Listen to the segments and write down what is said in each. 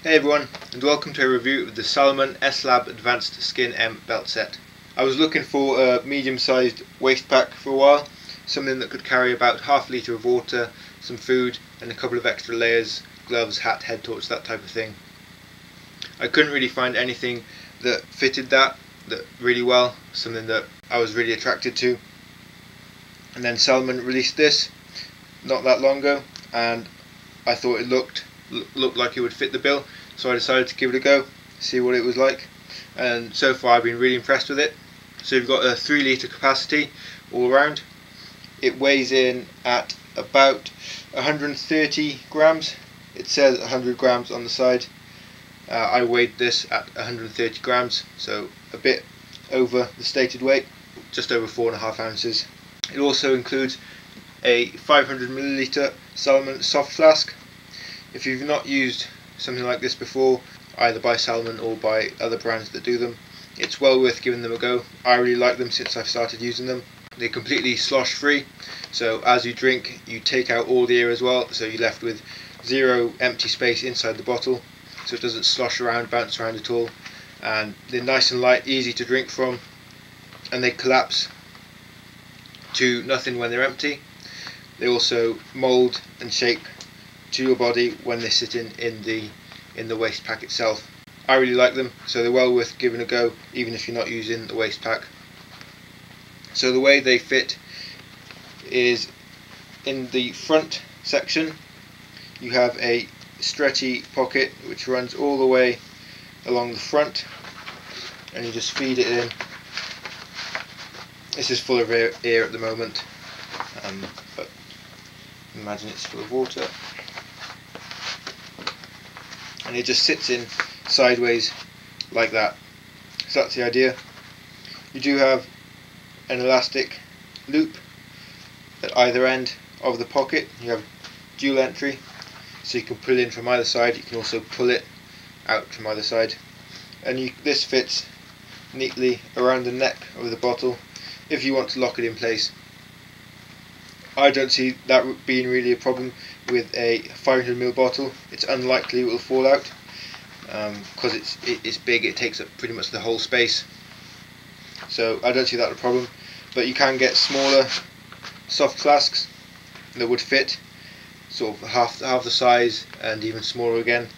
Hey everyone, and welcome to a review of the Salomon S-Lab Advanced Skin M belt set. I was looking for a medium-sized waist pack for a while, something that could carry about half a litre of water, some food and a couple of extra layers, gloves, hat, head torch, that type of thing. I couldn't really find anything that fitted that really well, something that I was really attracted to. And then Salomon released this not that long ago, and I thought it looked like it would fit the bill, so I decided to give it a go, see what it was like, and so far I've been really impressed with it. So you've got a 3 litre capacity all around. It weighs in at about 130 grams. It says 100 grams on the side. I weighed this at 130 grams, so a bit over the stated weight, just over 4.5 ounces. It also includes a 500 milliliter Salomon soft flask. If you've not used something like this before, either by Salomon or by other brands that do them, it's well worth giving them a go. I really like them since I've started using them. They're completely slosh free, so as you drink you take out all the air as well, so you're left with zero empty space inside the bottle, so it doesn't slosh around, bounce around at all. And they're nice and light, easy to drink from, and they collapse to nothing when they're empty. They also mould and shape to your body when they sit in the waist pack itself. I really like them, so they're well worth giving a go even if you're not using the waist pack. So the way they fit is in the front section you have a stretchy pocket which runs all the way along the front, and you just feed it in. This is full of air at the moment, but imagine it's full of water. And it just sits in sideways like that. So that's the idea. You do have an elastic loop at either end of the pocket. You have dual entry, so you can pull in from either side. You can also pull it out from either side, and this fits neatly around the neck of the bottle if you want to lock it in place. I don't see that being really a problem with a 500ml bottle. It's unlikely it will fall out because it's big. It takes up pretty much the whole space, so I don't see that a problem. But you can get smaller soft flasks that would fit, sort of half the size and even smaller again.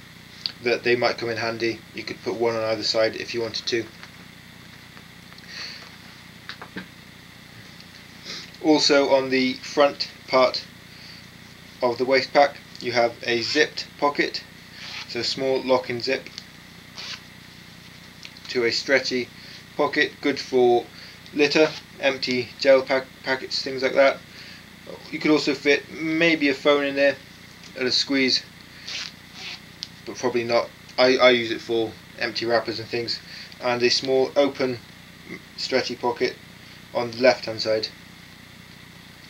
That they might come in handy. You could put one on either side if you wanted to. Also on the front part of the waist pack you have a zipped pocket, so a small lock-in zip to a stretchy pocket, good for litter, empty gel packets, things like that. You could also fit maybe a phone in there at a squeeze, but probably not. I use it for empty wrappers and things. And a small open stretchy pocket on the left hand side.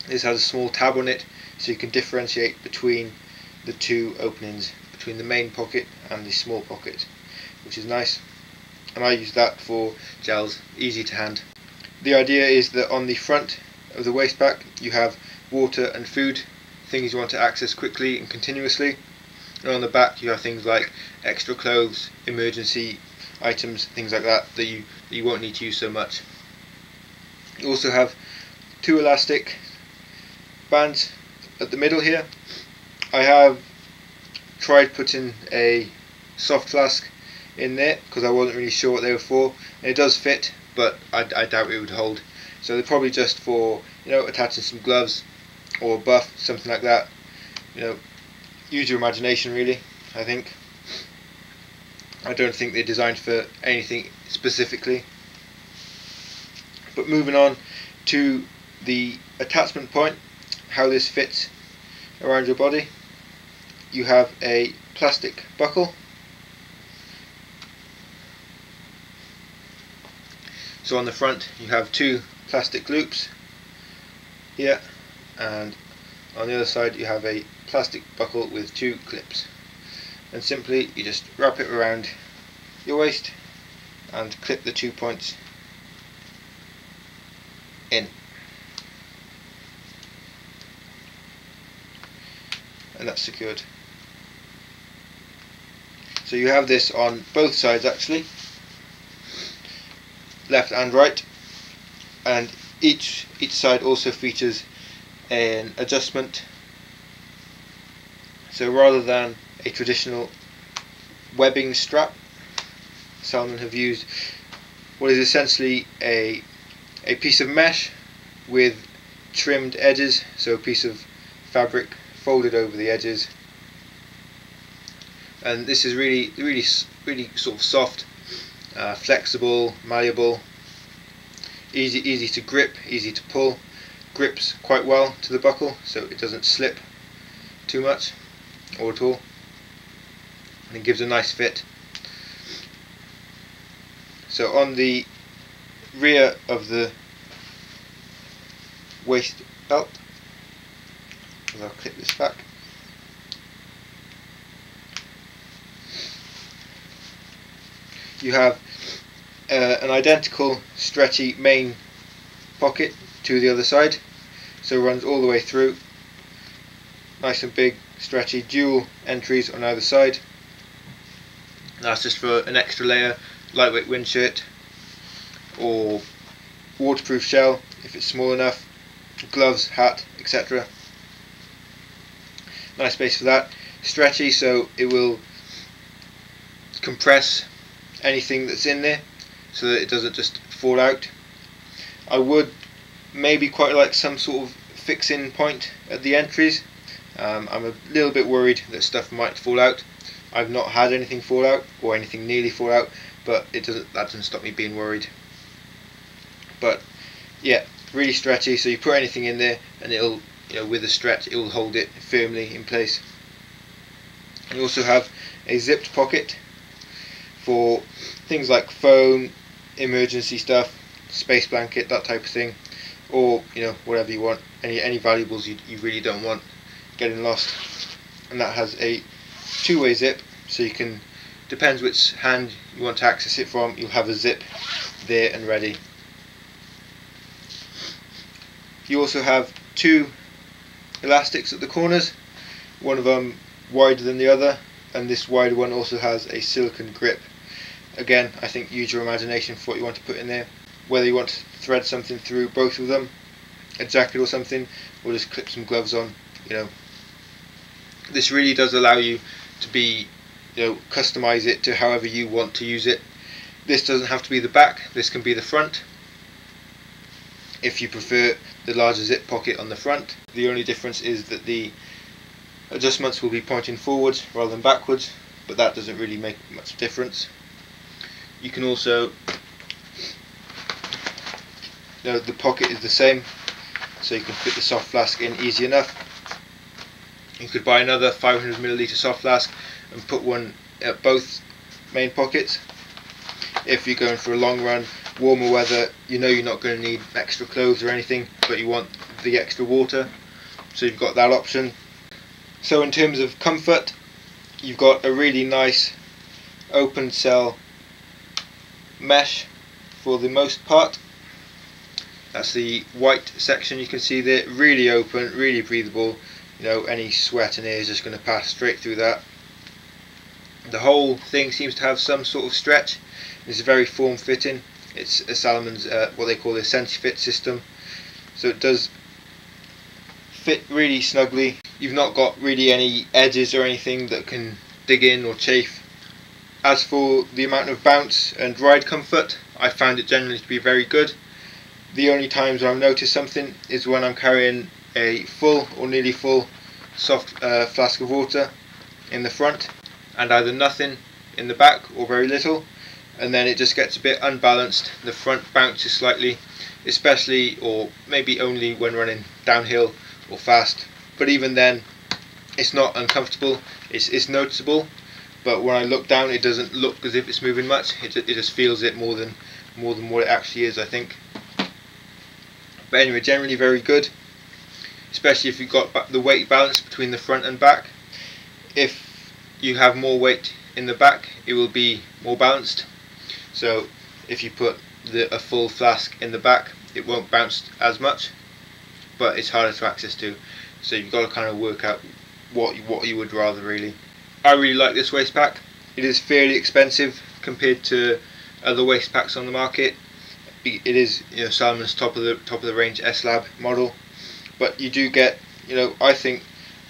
This has a small tab on it, so you can differentiate between the two openings, between the main pocket and the small pocket, which is nice. And I use that for gels, easy to hand. The idea is that on the front of the waist pack you have water and food, things you want to access quickly and continuously. And on the back you have things like extra clothes, emergency items, things like that that you won't need to use so much. You also have two elastic bands at the middle here. I have tried putting a soft flask in there because I wasn't really sure what they were for, and it does fit, but I doubt it would hold. So they're probably just for, attaching some gloves or a buff, something like that. Use your imagination really, I think. I don't think they're designed for anything specifically. But moving on to the attachment point, how this fits around your body. You have a plastic buckle. So on the front you have two plastic loops here, and on the other side you have a plastic buckle with two clips. And simply you just wrap it around your waist and clip the 2 points in. And that's secured. So you have this on both sides actually, left and right, and each side also features an adjustment. So rather than a traditional webbing strap, Salomon have used what is essentially a piece of mesh with trimmed edges, so a piece of fabric folded over the edges, and this is really sort of soft, flexible, malleable, easy to grip, easy to pull, grips quite well to the buckle so it doesn't slip too much or at all, and it gives a nice fit. So on the rear of the waist belt, I'll clip this back, you have an identical stretchy main pocket to the other side, so it runs all the way through, nice and big, stretchy, dual entries on either side. That's just for an extra layer, lightweight wind shirt or waterproof shell if it's small enough, gloves, hat, etc. Nice space for that. Stretchy, so it will compress anything that's in there so that it doesn't just fall out. I would maybe quite like some sort of fixing point at the entries. I'm a little bit worried that stuff might fall out. I've not had anything fall out or anything nearly fall out, but that doesn't stop me being worried. But yeah, really stretchy, so you put anything in there and it'll, with a stretch, it will hold it firmly in place. You also have a zipped pocket for things like phone, emergency stuff, space blanket, that type of thing, or whatever you want, any valuables you really don't want getting lost. And that has a two-way zip, so you can, depends which hand you want to access it from, you'll have a zip there and ready. You also have two elastics at the corners, one of them wider than the other, and this wider one also has a silicone grip. Again, I think use your imagination for what you want to put in there, whether you want to thread something through both of them, a jacket or something, or just clip some gloves on. This really does allow you to be, customize it to however you want to use it. This doesn't have to be the back, this can be the front if you prefer the larger zip pocket on the front. The only difference is that the adjustments will be pointing forwards rather than backwards, but that doesn't really make much difference. You can also, the pocket is the same, so you can fit the soft flask in easy enough. You could buy another 500ml soft flask and put one at both main pockets. If you're going for a long run, warmer weather, you're not going to need extra clothes or anything, but you want the extra water, so you've got that option. So in terms of comfort, you've got a really nice open cell mesh for the most part. That's the white section you can see there, really open, really breathable. Any sweat and air is just going to pass straight through that. The whole thing seems to have some sort of stretch. It's very form-fitting. It's a Salomon's what they call a SensiFit system, so it does fit really snugly. You've not got really any edges or anything that can dig in or chafe. As for the amount of bounce and ride comfort, I found it generally to be very good. The only times I've noticed something is when I'm carrying a full or nearly full soft flask of water in the front and either nothing in the back or very little, and then it just gets a bit unbalanced. The front bounces slightly, especially or maybe only when running downhill or fast, but even then it's not uncomfortable, it's noticeable, but when I look down it doesn't look as if it's moving much. It just feels it more than what it actually is, I think. But anyway, generally very good, especially if you've got the weight balance between the front and back. If you have more weight in the back, it will be more balanced. So if you put a full flask in the back, it won't bounce as much, but it's harder to access to. So you've got to kind of work out what you would rather really. I really like this waist pack. It is fairly expensive compared to other waist packs on the market. It is, you know, Salomon's top of the range S-Lab model, but you do get, you know, I think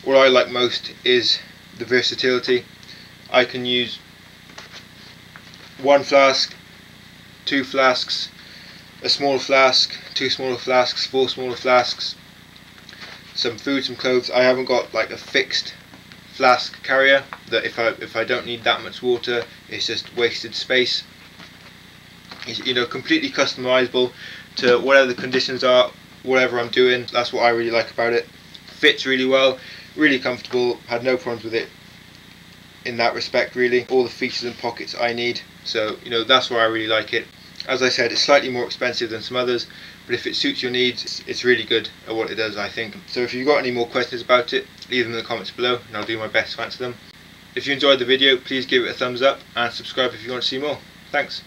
what I like most is the versatility. I can use one flask, two flasks, a small flask, two smaller flasks, four smaller flasks, some food, some clothes. I haven't got like a fixed flask carrier that if I don't need that much water, it's just wasted space. It's, you know, completely customizable to whatever the conditions are, whatever I'm doing. That's what I really like about it. Fits really well, really comfortable, had no problems with it in that respect really. All the features and pockets I need, so you know, that's why I really like it. As I said, it's slightly more expensive than some others, but if it suits your needs, it's really good at what it does, I think. So if you've got any more questions about it, leave them in the comments below and I'll do my best to answer them. If you enjoyed the video, please give it a thumbs up and subscribe if you want to see more. Thanks.